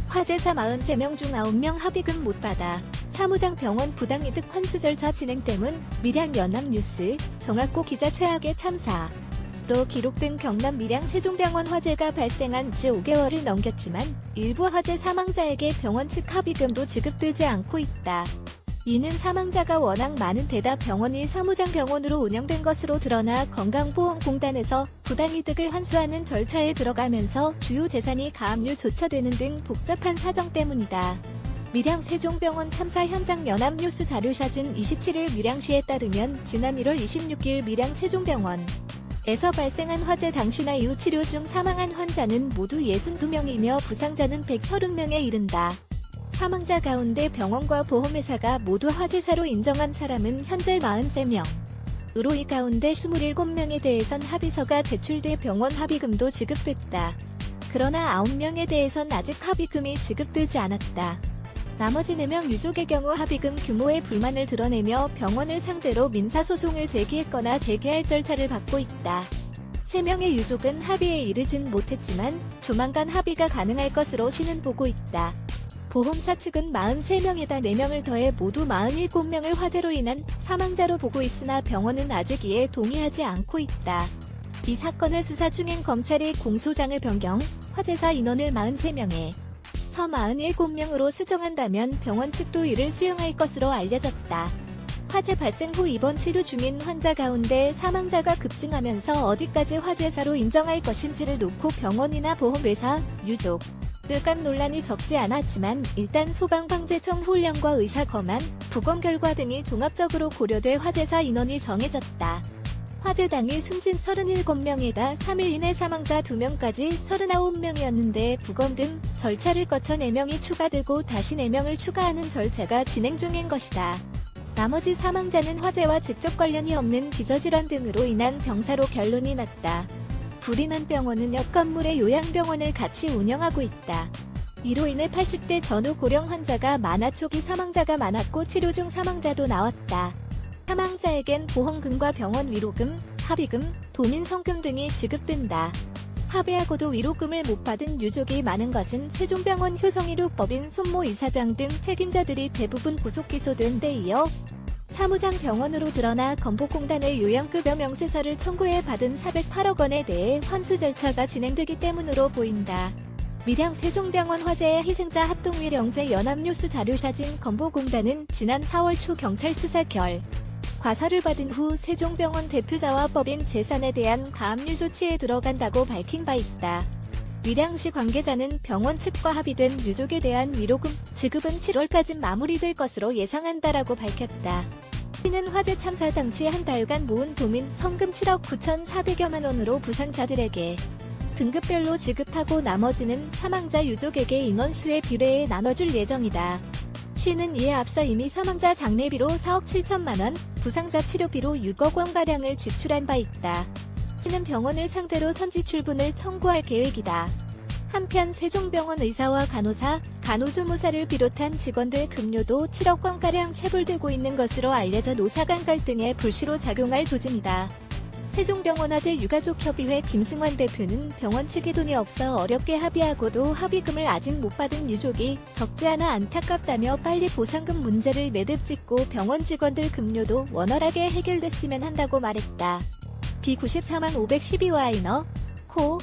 화재사 43명 중 9명 합의금 못 받아 사무장 병원 부당이득 환수 절차 진행 때문. 밀양 연합뉴스 정학고 기자 최악의 참사로 기록된 경남 밀양 세종병원 화재가 발생한 지 5개월을 넘겼지만 일부 화재 사망자에게 병원 측 합의금도 지급되지 않고 있다. 이는 사망자가 워낙 많은 데다 병원이 사무장 병원으로 운영된 것으로 드러나 건강보험공단에서 부당이득을 환수하는 절차에 들어가면서 주요 재산이 가압류조차 되는 등 복잡한 사정 때문이다. 밀양 세종병원 참사 현장 연합뉴스 자료사진 27일 밀양시에 따르면 지난 1월 26일 밀양 세종병원에서 발생한 화재 당시나 이후 치료 중 사망한 환자는 모두 62명이며 부상자는 130명에 이른다. 사망자 가운데 병원과 보험회사가 모두 화재사로 인정한 사람은 현재 43명으로 이 가운데 27명에 대해선 합의서가 제출돼 병원 합의금도 지급됐다. 그러나 9명에 대해선 아직 합의금이 지급되지 않았다. 나머지 4명 유족의 경우 합의금 규모에 불만을 드러내며 병원을 상대로 민사소송을 제기했거나 제기할 절차를 밟고 있다. 3명의 유족은 합의에 이르진 못했지만 조만간 합의가 가능할 것으로 시는 보고 있다. 보험사 측은 43명에다 4명을 더해 모두 47명을 화재로 인한 사망자로 보고 있으나 병원은 아직 이에 동의하지 않고 있다. 이 사건을 수사 중인 검찰이 공소장을 변경, 화재사 인원을 43명에 서 47명으로 수정한다면 병원 측도 이를 수용할 것으로 알려졌다. 화재 발생 후 입원 치료 중인 환자 가운데 사망자가 급증하면서 어디까지 화재사로 인정할 것인지를 놓고 병원이나 보험회사, 유족 간 논란이 적지 않았지만 일단 소방방재청 훈련과 의사 검안, 부검 결과 등이 종합적으로 고려돼 화재사 인원이 정해졌다. 화재 당일 숨진 37명에다 3일 이내 사망자 2명까지 39명이었는데 부검 등 절차를 거쳐 4명이 추가되고 다시 4명을 추가하는 절차가 진행 중인 것이다. 나머지 사망자는 화재와 직접 관련이 없는 기저질환 등으로 인한 병사로 결론이 났다. 불이 난 병원은 옆 건물에 요양병원을 같이 운영하고 있다. 이로 인해 80대 전후 고령 환자가 많아 초기 사망자가 많았고 치료 중 사망자도 나왔다. 사망자에겐 보험금과 병원 위로금, 합의금, 도민성금 등이 지급된다. 합의하고도 위로금을 못 받은 유족이 많은 것은 세종병원 효성이루 법인 손모 이사장 등 책임자들이 대부분 구속 기소된 데 이어 사무장 병원으로 드러나 건보공단의 요양급여 명세서를 청구해 받은 408억 원에 대해 환수 절차가 진행되기 때문으로 보인다. 밀양 세종병원 화재의 희생자 합동위 영재 연합뉴스 자료사진 건보공단은 지난 4월 초 경찰 수사 과서를 받은 후 세종병원 대표자와 법인 재산에 대한 가압류 조치에 들어간다고 밝힌 바 있다. 밀양시 관계자는 병원 측과 합의된 유족에 대한 위로금 지급은 7월까지 마무리될 것으로 예상한다라고 밝혔다. 시는 화재 참사 당시 한 달간 모은 도민 성금 7억 9,400여만 원으로 부상자들에게 등급별로 지급하고 나머지는 사망자 유족에게 인원수에 비례해 나눠줄 예정이다. 시는 이에 앞서 이미 사망자 장례비로 4억 7천만 원, 부상자 치료비로 6억 원가량을 지출한 바 있다. 시는 병원을 상대로 선지출분을 청구할 계획이다. 한편 세종병원 의사와 간호사, 간호조무사를 비롯한 직원들 급료도 7억 원가량 체불되고 있는 것으로 알려져 노사 간 갈등에 불시로 작용할 조짐이다. 세종병원 화재 유가족협의회 김승환 대표는 병원 측이 돈이 없어 어렵게 합의하고도 합의금을 아직 못 받은 유족이 적지 않아 안타깝다며 빨리 보상금 문제를 매듭 짓고 병원 직원들 급료도 원활하게 해결됐으면 한다고 말했다. B94만 512와이너, 코